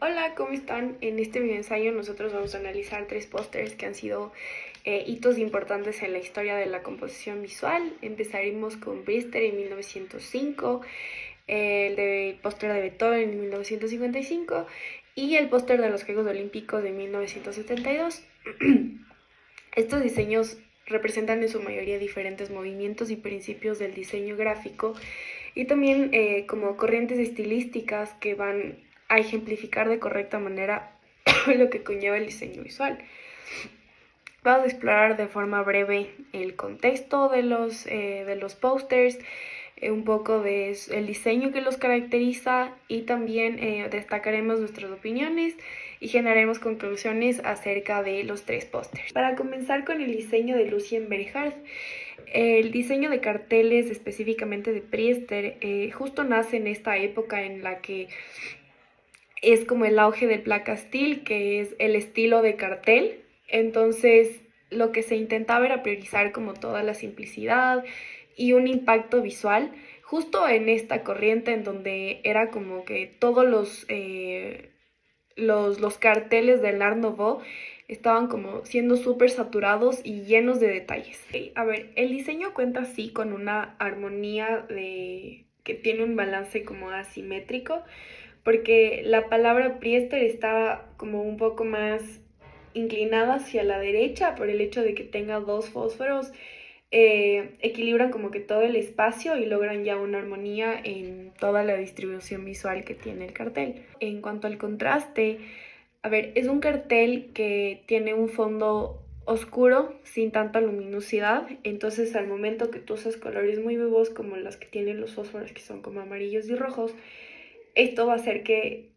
Hola, ¿cómo están? En este video ensayo nosotros vamos a analizar 3 pósters que han sido hitos importantes en la historia de la composición visual. Empezaremos con Priester en 1905, el póster de Beethoven en 1955 y el póster de los Juegos Olímpicos de 1972. Estos diseños representan en su mayoría diferentes movimientos y principios del diseño gráfico y también como corrientes estilísticas que van a ejemplificar de correcta manera lo que conlleva el diseño visual. Vamos a explorar de forma breve el contexto de los pósters, un poco del diseño que los caracteriza y también destacaremos nuestras opiniones y generaremos conclusiones acerca de los 3 pósters. Para comenzar con el diseño de Lucien Bernhard, el diseño de carteles específicamente de Priester justo nace en esta época en la que es como el auge del placa steel, que es el estilo de cartel. Entonces lo que se intentaba era priorizar como toda la simplicidad y un impacto visual, justo en esta corriente en donde era como que todos los carteles del Art Nouveau estaban como siendo súper saturados y llenos de detalles. A ver, el diseño cuenta así con una armonía que tiene un balance como asimétrico, porque la palabra Priester está como un poco más inclinada hacia la derecha por el hecho de que tenga 2 fósforos. Equilibran como que todo el espacio y logran ya una armonía en toda la distribución visual que tiene el cartel. En cuanto al contraste, a ver, es un cartel que tiene un fondo oscuro sin tanta luminosidad, entonces al momento que tú usas colores muy vivos como los que tienen los fósforos, que son como amarillos y rojos, esto va a hacer que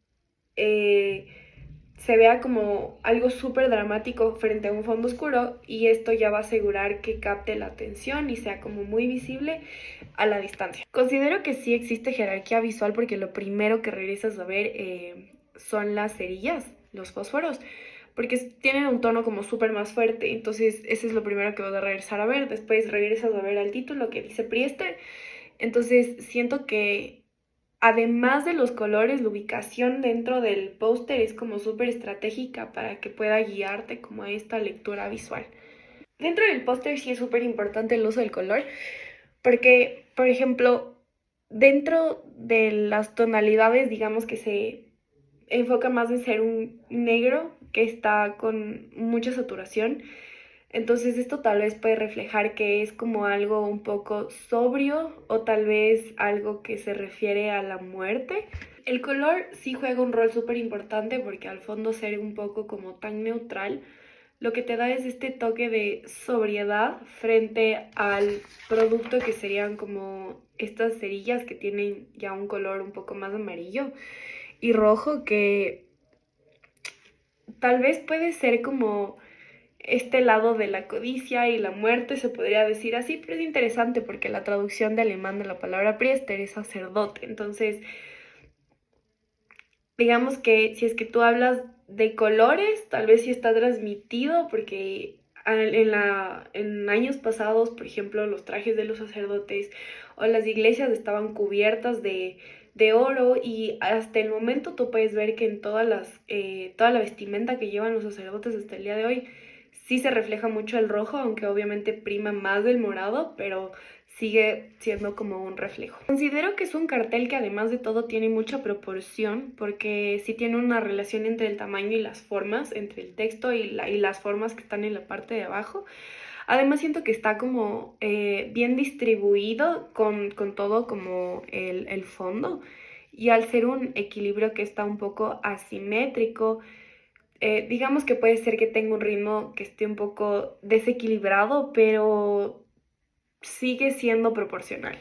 se vea como algo súper dramático frente a un fondo oscuro, y esto ya va a asegurar que capte la atención y sea como muy visible a la distancia. Considero que sí existe jerarquía visual porque lo primero que regresas a ver son las cerillas, los fósforos, porque tienen un tono como súper más fuerte, entonces ese es lo primero que vas a regresar a ver. Después regresas a ver al título que dice Priester, entonces siento que además de los colores, la ubicación dentro del póster es como súper estratégica para que pueda guiarte como a esta lectura visual. Dentro del póster sí es súper importante el uso del color, porque, por ejemplo, dentro de las tonalidades, digamos que se enfoca más en ser un negro que está con mucha saturación. Entonces esto tal vez puede reflejar que es como algo un poco sobrio o tal vez algo que se refiere a la muerte. El color sí juega un rol súper importante porque al fondo ser un poco como tan neutral, lo que te da es este toque de sobriedad frente al producto que serían como estas cerillas que tienen ya un color un poco más amarillo y rojo, que tal vez puede ser como este lado de la codicia y la muerte, se podría decir así, pero es interesante porque la traducción de alemán de la palabra Priester es sacerdote. Entonces, digamos que si es que tú hablas de colores, tal vez sí está transmitido porque en años pasados, por ejemplo, los trajes de los sacerdotes o las iglesias estaban cubiertas de oro, y hasta el momento tú puedes ver que en toda la vestimenta que llevan los sacerdotes hasta el día de hoy sí se refleja mucho el rojo, aunque obviamente prima más del morado, pero sigue siendo como un reflejo. Considero que es un cartel que además de todo tiene mucha proporción, porque sí tiene una relación entre el tamaño y las formas, entre el texto y las formas que están en la parte de abajo. Además siento que está como bien distribuido con todo como el fondo, y al ser un equilibrio que está un poco asimétrico, digamos que puede ser que tenga un ritmo que esté un poco desequilibrado, pero sigue siendo proporcional.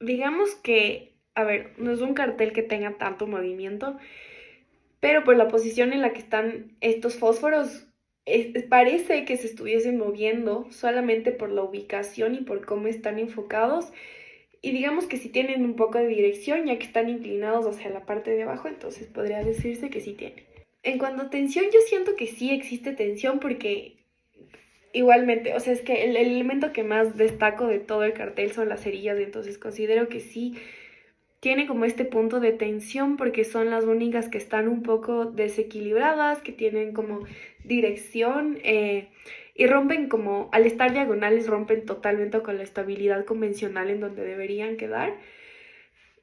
Digamos que, a ver, no es un cartel que tenga tanto movimiento, pero por la posición en la que están estos fósforos, parece que se estuviesen moviendo solamente por la ubicación y por cómo están enfocados. Y digamos que sí tienen un poco de dirección, ya que están inclinados hacia la parte de abajo, entonces podría decirse que sí tienen. En cuanto a tensión, yo siento que sí existe tensión porque igualmente, o sea, es que el elemento que más destaco de todo el cartel son las cerillas, entonces considero que sí tiene como este punto de tensión porque son las únicas que están un poco desequilibradas, que tienen como dirección y rompen como, al estar diagonales, rompen totalmente con la estabilidad convencional en donde deberían quedar.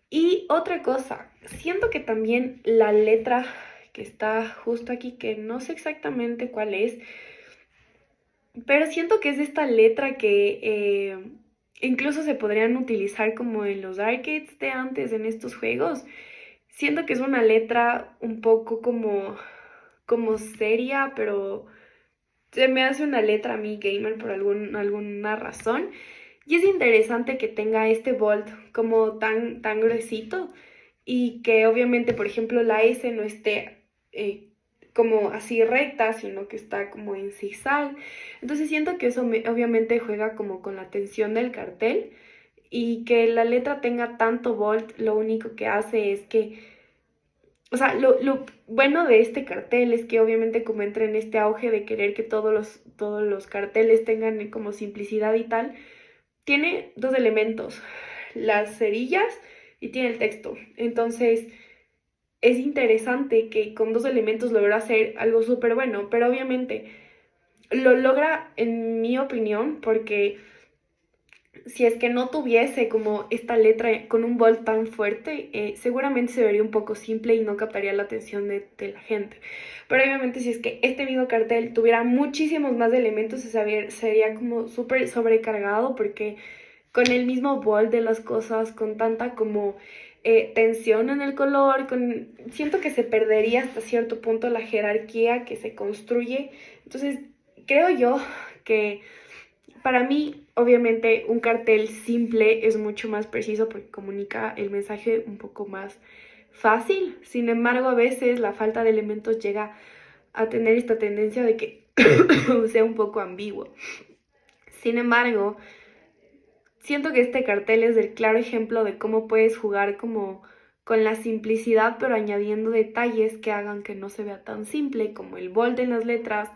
Y otra cosa, siento que también la letra que está justo aquí, que no sé exactamente cuál es, pero siento que es esta letra que incluso se podrían utilizar como en los arcades de antes, en estos juegos. Siento que es una letra un poco como seria, pero se me hace una letra a mí gamer por alguna razón. Y es interesante que tenga este bold como tan gruesito y que obviamente, por ejemplo, la S no esté como así recta, sino que está como en zigzag. Entonces siento que eso obviamente juega como con la tensión del cartel y que la letra tenga tanto bold, lo único que hace es que, o sea, lo bueno de este cartel es que obviamente como entra en este auge de querer que todos los carteles tengan como simplicidad y tal, tiene dos elementos, las cerillas y tiene el texto. Entonces es interesante que con dos elementos logra hacer algo súper bueno, pero obviamente lo logra en mi opinión porque si es que no tuviese como esta letra con un bold tan fuerte, seguramente se vería un poco simple y no captaría la atención de la gente. Pero obviamente si es que este mismo cartel tuviera muchísimos más elementos, sería como súper sobrecargado porque con el mismo bold de las cosas, con tanta como tensión en el color, siento que se perdería hasta cierto punto la jerarquía que se construye. Entonces, creo yo que para mí, obviamente, un cartel simple es mucho más preciso porque comunica el mensaje un poco más fácil. Sin embargo, a veces la falta de elementos llega a tener esta tendencia de que sea un poco ambiguo. Sin embargo, siento que este cartel es el claro ejemplo de cómo puedes jugar como con la simplicidad, pero añadiendo detalles que hagan que no se vea tan simple, como el bold en las letras,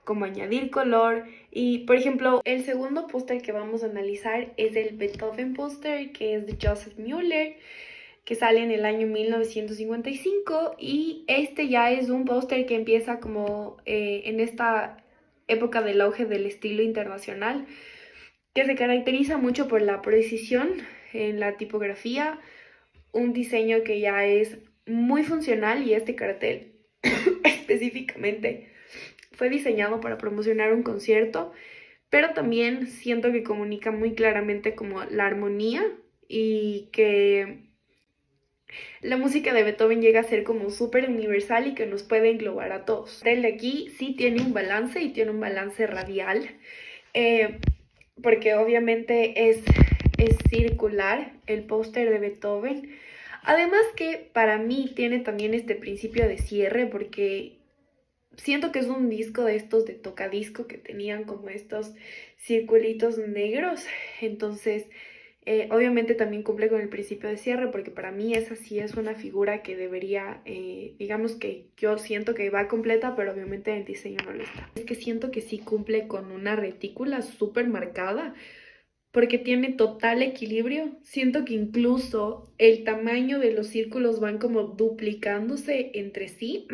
como añadir color. Y, por ejemplo, el segundo póster que vamos a analizar es el Beethoven póster, que es de Joseph Müller, que sale en el año 1955. Y este ya es un póster que empieza como en esta época del auge del estilo internacional, que se caracteriza mucho por la precisión en la tipografía, un diseño que ya es muy funcional, y este cartel específicamente fue diseñado para promocionar un concierto, pero también siento que comunica muy claramente como la armonía y que la música de Beethoven llega a ser como súper universal y que nos puede englobar a todos. El de aquí sí tiene un balance y tiene un balance radial. Eh, Porque obviamente es circular el póster de Beethoven. Además que para mí tiene también este principio de cierre porque siento que es un disco de estos de tocadisco que tenían como estos circulitos negros. Entonces, obviamente también cumple con el principio de cierre porque para mí esa sí es una figura que debería, digamos que yo siento que va completa, pero obviamente el diseño no lo está. Es que siento que sí cumple con una retícula súper marcada porque tiene total equilibrio. Siento que incluso el tamaño de los círculos van como duplicándose entre sí.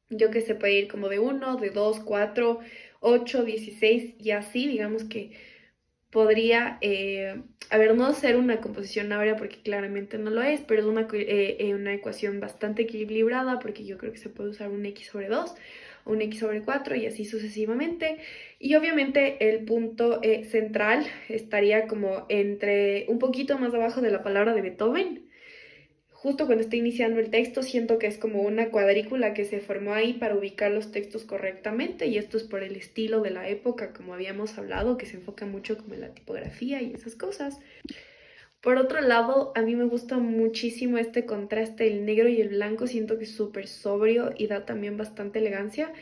Yo que se puede ir como de 1, de 2, 4, 8, 16 y así, digamos que podría, a ver, no ser una composición áurea porque claramente no lo es, pero es una ecuación bastante equilibrada porque yo creo que se puede usar un x sobre 2 o un x sobre 4 y así sucesivamente. Y obviamente el punto central estaría como entre un poquito más abajo de la palabra de Beethoven. Justo cuando estoy iniciando el texto, siento que es como una cuadrícula que se formó ahí para ubicar los textos correctamente, y esto es por el estilo de la época, como habíamos hablado, que se enfoca mucho como en la tipografía y esas cosas. Por otro lado, a mí me gusta muchísimo este contraste, el negro y el blanco, siento que es súper sobrio y da también bastante elegancia.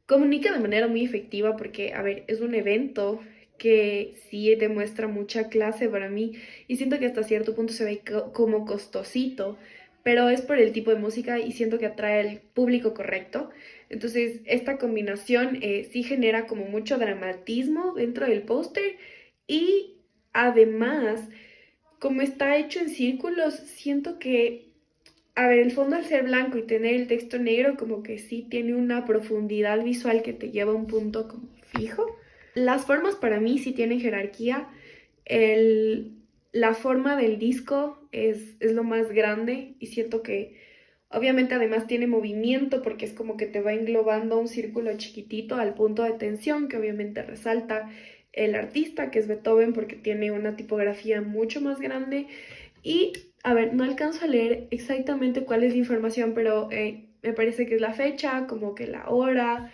Comunica de manera muy efectiva porque, a ver, es un evento que sí demuestra mucha clase para mí y siento que hasta cierto punto se ve como costosito, pero es por el tipo de música y siento que atrae al público correcto. Entonces, esta combinación sí genera como mucho dramatismo dentro del póster y además como está hecho en círculos, siento que, a ver, el fondo al ser blanco y tener el texto negro, como que sí tiene una profundidad visual que te lleva a un punto como fijo. Las formas para mí sí tienen jerarquía. El, la forma del disco es lo más grande y siento que obviamente además tiene movimiento porque es como que te va englobando un círculo chiquitito al punto de tensión que obviamente resalta el artista, que es Beethoven, porque tiene una tipografía mucho más grande. Y, a ver, no alcanzo a leer exactamente cuál es la información, pero me parece que es la fecha, como que la hora,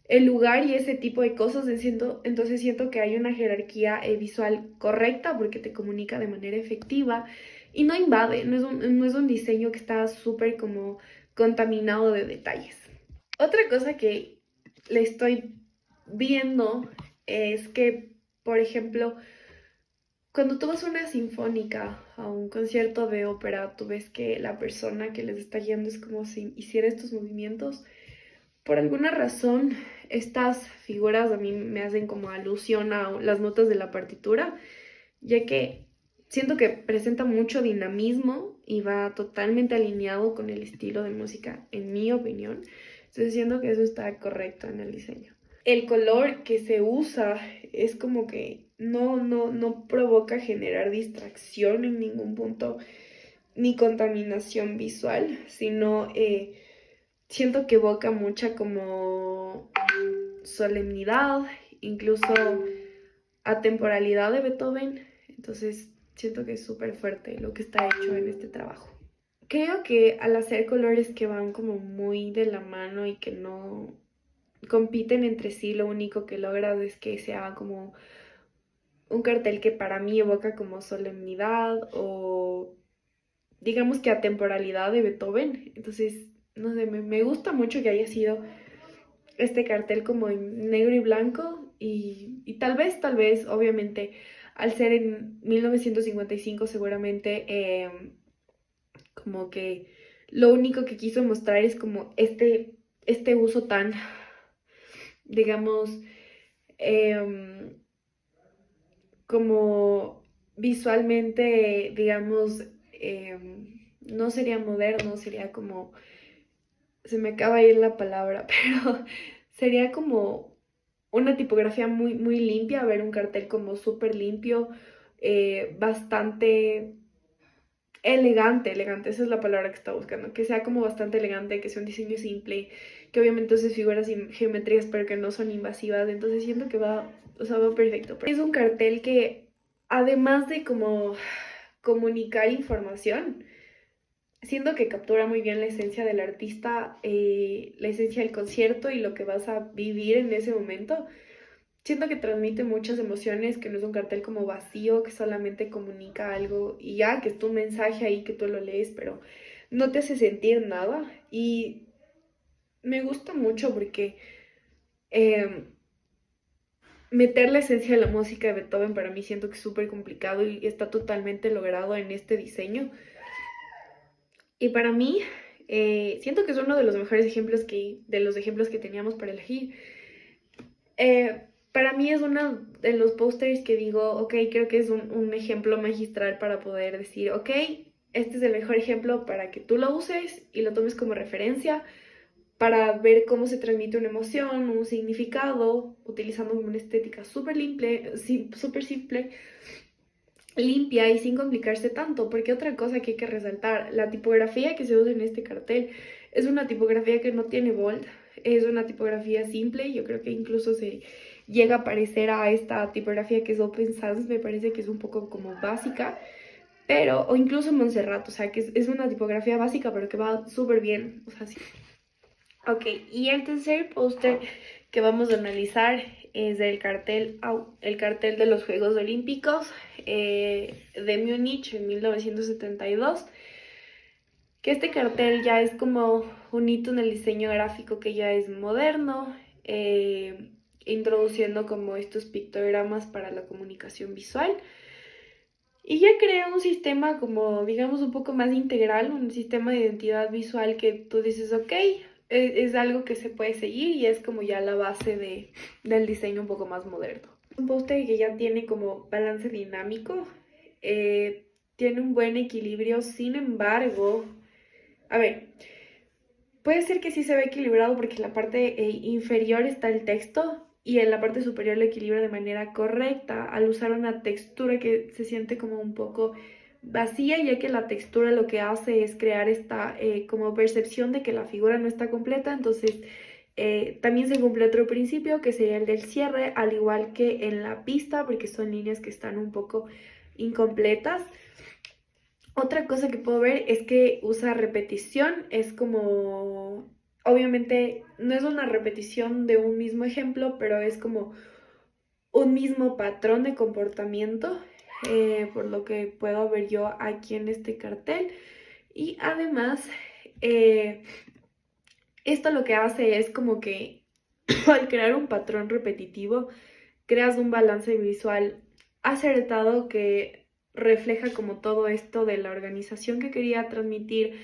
el lugar y ese tipo de cosas. Entonces siento que hay una jerarquía visual correcta porque te comunica de manera efectiva y no invade, no es un diseño que está súper como contaminado de detalles. Otra cosa que le estoy viendo es que, por ejemplo, cuando tú vas a una sinfónica, a un concierto de ópera, tú ves que la persona que les está guiando es como si hiciera estos movimientos. Por alguna razón, estas figuras a mí me hacen como alusión a las notas de la partitura, ya que siento que presenta mucho dinamismo y va totalmente alineado con el estilo de música, en mi opinión. Entonces siento que eso está correcto en el diseño. El color que se usa es como que no provoca generar distracción en ningún punto ni contaminación visual, sino siento que evoca mucha como solemnidad, incluso atemporalidad de Beethoven. Entonces siento que es súper fuerte lo que está hecho en este trabajo. Creo que al hacer colores que van como muy de la mano y que no compiten entre sí, lo único que logras es que sea como un cartel que para mí evoca como solemnidad o digamos que atemporalidad de Beethoven. Entonces, no sé, me gusta mucho que haya sido este cartel como en negro y blanco y tal vez, obviamente, al ser en 1955 seguramente como que lo único que quiso mostrar es como este uso tan, digamos, eh, como visualmente, digamos, no sería moderno, sería como, se me acaba de ir la palabra, pero sería como una tipografía muy limpia, ver un cartel como súper limpio, bastante elegante, esa es la palabra que estaba buscando, que sea como bastante elegante, que sea un diseño simple, que obviamente use figuras y geometrías, pero que no son invasivas, entonces siento que va, o sea, va perfecto. Es un cartel que, además de como comunicar información, siento que captura muy bien la esencia del artista, la esencia del concierto y lo que vas a vivir en ese momento. Siento que transmite muchas emociones, que no es un cartel como vacío, que solamente comunica algo y ya, que es tu mensaje ahí que tú lo lees, pero no te hace sentir nada. Y me gusta mucho porque eh, meter la esencia de la música de Beethoven para mí siento que es súper complicado y está totalmente logrado en este diseño. Y para mí, siento que es uno de los mejores ejemplos de los ejemplos que teníamos para elegir. Para mí es uno de los pósters que digo, ok, creo que es un ejemplo magistral para poder decir, ok, este es el mejor ejemplo para que tú lo uses y lo tomes como referencia para ver cómo se transmite una emoción, un significado, utilizando una estética súper simple, súper simple, limpia y sin complicarse tanto, porque otra cosa que hay que resaltar, la tipografía que se usa en este cartel es una tipografía que no tiene bold, es una tipografía simple, yo creo que incluso se llega a parecer a esta tipografía que es Open Sans, me parece que es un poco como básica, pero, o incluso Montserrat, o sea, que es una tipografía básica, pero que va súper bien, o sea, sí. Ok, y el tercer póster que vamos a analizar es el cartel de los Juegos Olímpicos de Múnich en 1972, que este cartel ya es como un hito en el diseño gráfico que ya es moderno, introduciendo como estos pictogramas para la comunicación visual. Y ya crea un sistema como, digamos, un poco más integral, un sistema de identidad visual que tú dices, ok, es algo que se puede seguir y es como ya la base del diseño un poco más moderno. Un póster que ya tiene como balance dinámico, eh, tiene un buen equilibrio, sin embargo, a ver, puede ser que sí se ve equilibrado porque en la parte inferior está el texto y en la parte superior lo equilibra de manera correcta al usar una textura que se siente como un poco vacía, ya que la textura lo que hace es crear esta como percepción de que la figura no está completa. Entonces también se cumple otro principio que sería el del cierre, al igual que en la pista, porque son líneas que están un poco incompletas. Otra cosa que puedo ver es que usa repetición, es como, obviamente no es una repetición de un mismo ejemplo, pero es como un mismo patrón de comportamiento, por lo que puedo ver yo aquí en este cartel. Y además, eh, esto lo que hace es como que al crear un patrón repetitivo, creas un balance visual acertado que refleja como todo esto de la organización que quería transmitir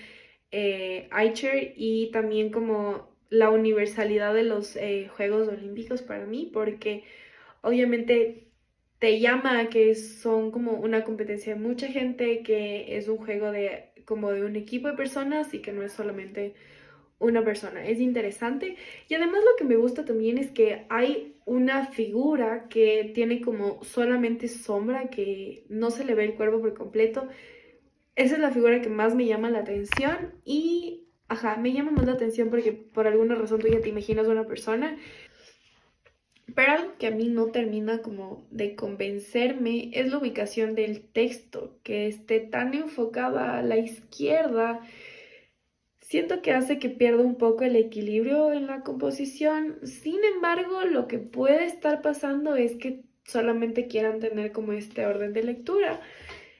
Eicher, y también como la universalidad de los Juegos Olímpicos para mí, porque obviamente te llama a que son como una competencia de mucha gente, que es un juego de como de un equipo de personas y que no es solamente una persona. Es interesante. Y además lo que me gusta también es que hay una figura que tiene como solamente sombra, que no se le ve el cuerpo por completo. Esa es la figura que más me llama la atención y, ajá, me llama más la atención porque por alguna razón tú ya te imaginas una persona. Pero algo que a mí no termina como de convencerme es la ubicación del texto, que esté tan enfocada a la izquierda. Siento que hace que pierda un poco el equilibrio en la composición. Sin embargo, lo que puede estar pasando es que solamente quieran tener como este orden de lectura.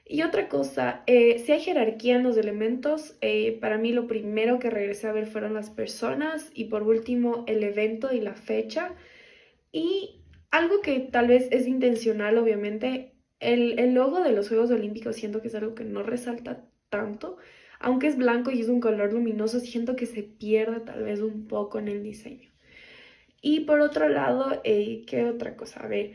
Y otra cosa, si hay jerarquía en los elementos, para mí lo primero que regresé a ver fueron las personas y por último el evento y la fecha. Y algo que tal vez es intencional, obviamente, el logo de los Juegos Olímpicos siento que es algo que no resalta tanto. Aunque es blanco y es un color luminoso, siento que se pierde tal vez un poco en el diseño. Y por otro lado, ¿qué otra cosa? A ver,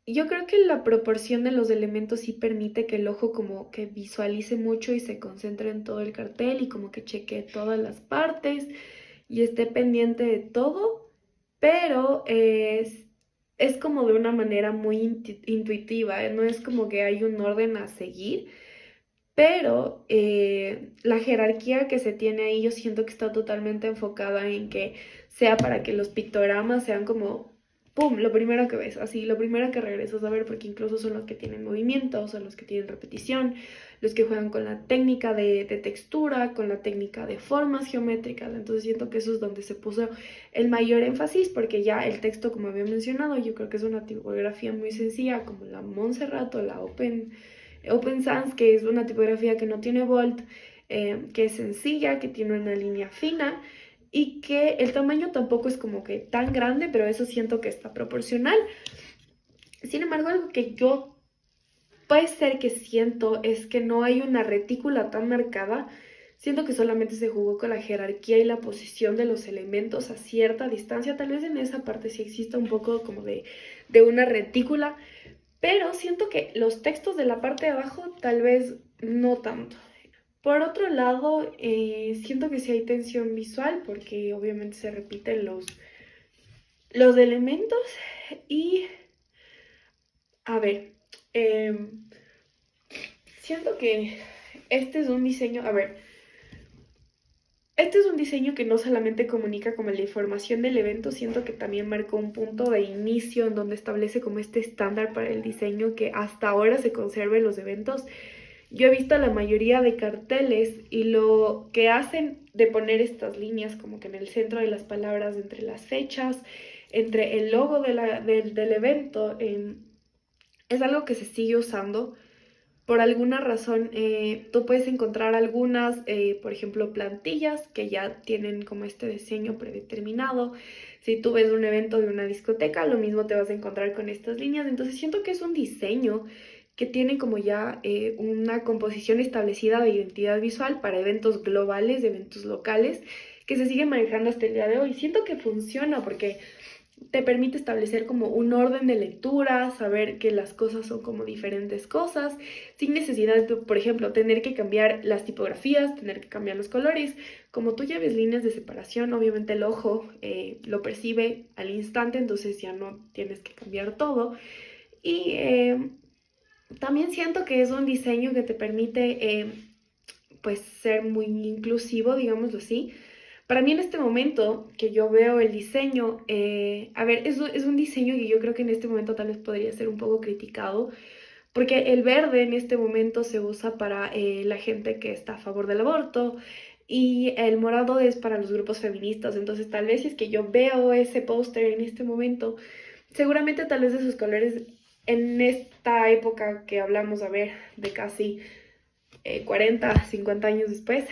yo creo que la proporción de los elementos sí permite que el ojo como que visualice mucho y se concentre en todo el cartel y como que chequee todas las partes y esté pendiente de todo, pero es como de una manera muy intuitiva, no es como que hay un orden a seguir, pero la jerarquía que se tiene ahí yo siento que está totalmente enfocada en que sea para que los pictogramas sean como, ¡pum!, lo primero que ves, así, lo primero que regresas a ver, porque incluso son los que tienen movimiento, son los que tienen repetición, los que juegan con la técnica de textura, con la técnica de formas geométricas. Entonces siento que eso es donde se puso el mayor énfasis, porque ya el texto, como había mencionado, yo creo que es una tipografía muy sencilla, como la Montserrat o la Open Sans, que es una tipografía que no tiene volt, que es sencilla, que tiene una línea fina y que el tamaño tampoco es como que tan grande, pero eso siento que está proporcional. Sin embargo, algo que yo puede ser que siento es que no hay una retícula tan marcada. Siento que solamente se jugó con la jerarquía y la posición de los elementos a cierta distancia. Tal vez en esa parte sí exista un poco como de una retícula, pero siento que los textos de la parte de abajo tal vez no tanto. Por otro lado, siento que sí hay tensión visual porque obviamente se repiten los elementos y, a ver, siento que este es un diseño, a ver, este es un diseño que no solamente comunica como la información del evento, siento que también marcó un punto de inicio en donde establece como este estándar para el diseño que hasta ahora se conserva en los eventos. Yo he visto la mayoría de carteles y lo que hacen de poner estas líneas como que en el centro de las palabras, entre las fechas, entre el logo del evento, es algo que se sigue usando. Por alguna razón, tú puedes encontrar algunas, por ejemplo, plantillas que ya tienen como este diseño predeterminado. Si tú ves un evento de una discoteca, lo mismo te vas a encontrar con estas líneas. Entonces siento que es un diseño que tiene como ya una composición establecida de identidad visual para eventos globales, eventos locales, que se sigue manejando hasta el día de hoy. Siento que funciona porque te permite establecer como un orden de lectura, saber que las cosas son como diferentes cosas, sin necesidad de, por ejemplo, tener que cambiar las tipografías, tener que cambiar los colores. Como tú ya ves líneas de separación, obviamente el ojo lo percibe al instante, entonces ya no tienes que cambiar todo. Y también siento que es un diseño que te permite pues ser muy inclusivo, digámoslo así. Para mí en este momento que yo veo el diseño, a ver, es un diseño que yo creo que en este momento tal vez podría ser un poco criticado, porque el verde en este momento se usa para la gente que está a favor del aborto y el morado es para los grupos feministas. Entonces tal vez si es que yo veo ese póster en este momento, seguramente tal vez de sus colores en esta época que hablamos, a ver, de casi 40, 50 años después,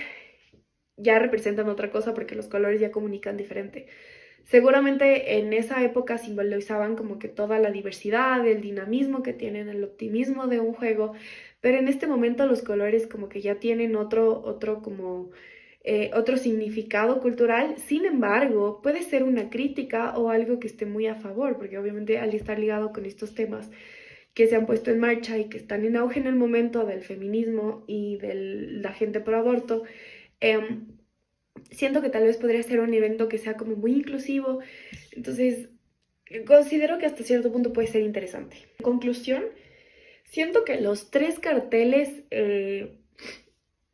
ya representan otra cosa porque los colores ya comunican diferente. Seguramente en esa época simbolizaban como que toda la diversidad, el dinamismo que tienen, el optimismo de un juego, pero en este momento los colores como que ya tienen otro significado cultural. Sin embargo, puede ser una crítica o algo que esté muy a favor, porque obviamente al estar ligado con estos temas que se han puesto en marcha y que están en auge en el momento del feminismo y de la gente pro aborto, siento que tal vez podría ser un evento que sea como muy inclusivo. Entonces, considero que hasta cierto punto puede ser interesante. En conclusión, siento que los tres carteles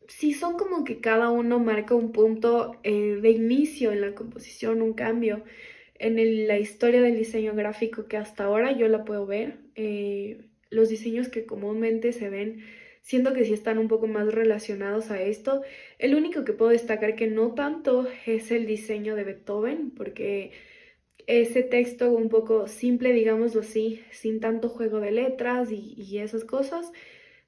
sí son como que cada uno marca un punto de inicio en la composición, un cambio en la historia del diseño gráfico que hasta ahora yo la puedo ver. Los diseños que comúnmente se ven, siento que sí están un poco más relacionados a esto. El único que puedo destacar que no tanto es el diseño de Beethoven, porque ese texto un poco simple, digámoslo así, sin tanto juego de letras y esas cosas,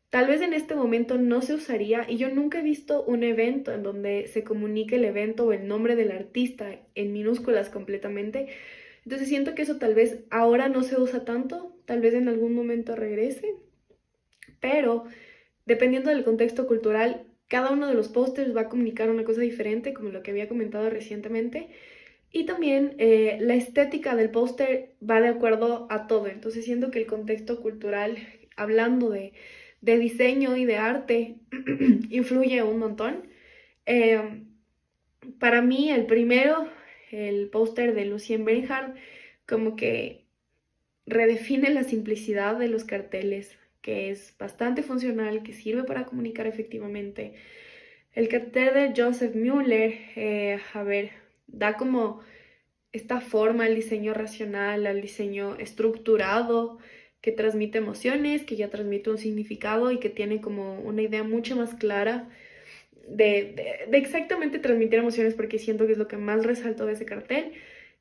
tal vez en este momento no se usaría, y yo nunca he visto un evento en donde se comunique el evento o el nombre del artista en minúsculas completamente. Entonces siento que eso tal vez ahora no se usa tanto, tal vez en algún momento regrese, pero dependiendo del contexto cultural, cada uno de los pósters va a comunicar una cosa diferente, como lo que había comentado recientemente. Y también la estética del póster va de acuerdo a todo. Entonces siento que el contexto cultural, hablando de diseño y de arte, influye un montón. Eh, para mí el primero, el póster de Lucien Bernhard, como que redefine la simplicidad de los carteles, que es bastante funcional, que sirve para comunicar efectivamente. El cartel de Joseph Müller, a ver, da como esta forma al diseño racional, al diseño estructurado, que transmite emociones, que ya transmite un significado y que tiene como una idea mucho más clara de exactamente transmitir emociones, porque siento que es lo que más resaltó de ese cartel.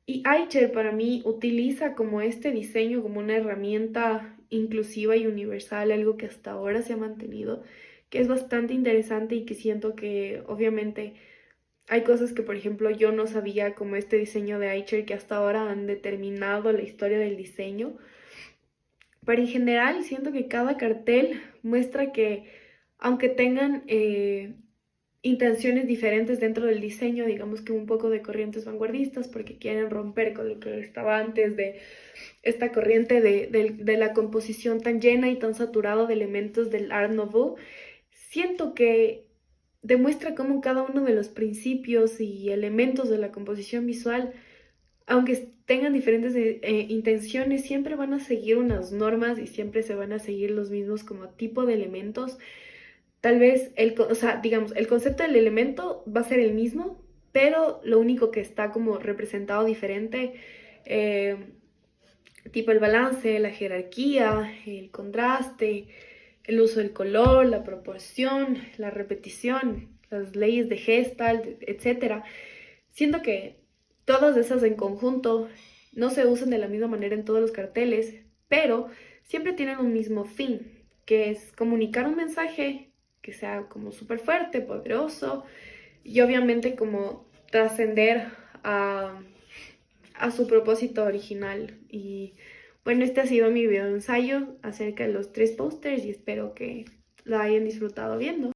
Y Eicher para mí utiliza como este diseño como una herramienta inclusiva y universal, algo que hasta ahora se ha mantenido, que es bastante interesante y que siento que obviamente hay cosas que, por ejemplo, yo no sabía, como este diseño de Eicher, que hasta ahora han determinado la historia del diseño. Pero en general siento que cada cartel muestra que, aunque tengan intenciones diferentes dentro del diseño, digamos que un poco de corrientes vanguardistas, porque quieren romper con lo que estaba antes de esta corriente de la composición tan llena y tan saturada de elementos del Art Nouveau, siento que demuestra cómo cada uno de los principios y elementos de la composición visual, aunque tengan diferentes intenciones, siempre van a seguir unas normas y siempre se van a seguir los mismos como tipo de elementos. Tal vez, o sea, digamos, el concepto del elemento va a ser el mismo, pero lo único que está como representado diferente, eh, tipo el balance, la jerarquía, el contraste, el uso del color, la proporción, la repetición, las leyes de Gestalt, etcétera. Siento que todas esas en conjunto no se usan de la misma manera en todos los carteles, pero siempre tienen un mismo fin, que es comunicar un mensaje que sea como súper fuerte, poderoso, y obviamente como trascender a su propósito original. Y bueno, este ha sido mi video ensayo acerca de los tres pósters y espero que lo hayan disfrutado viendo.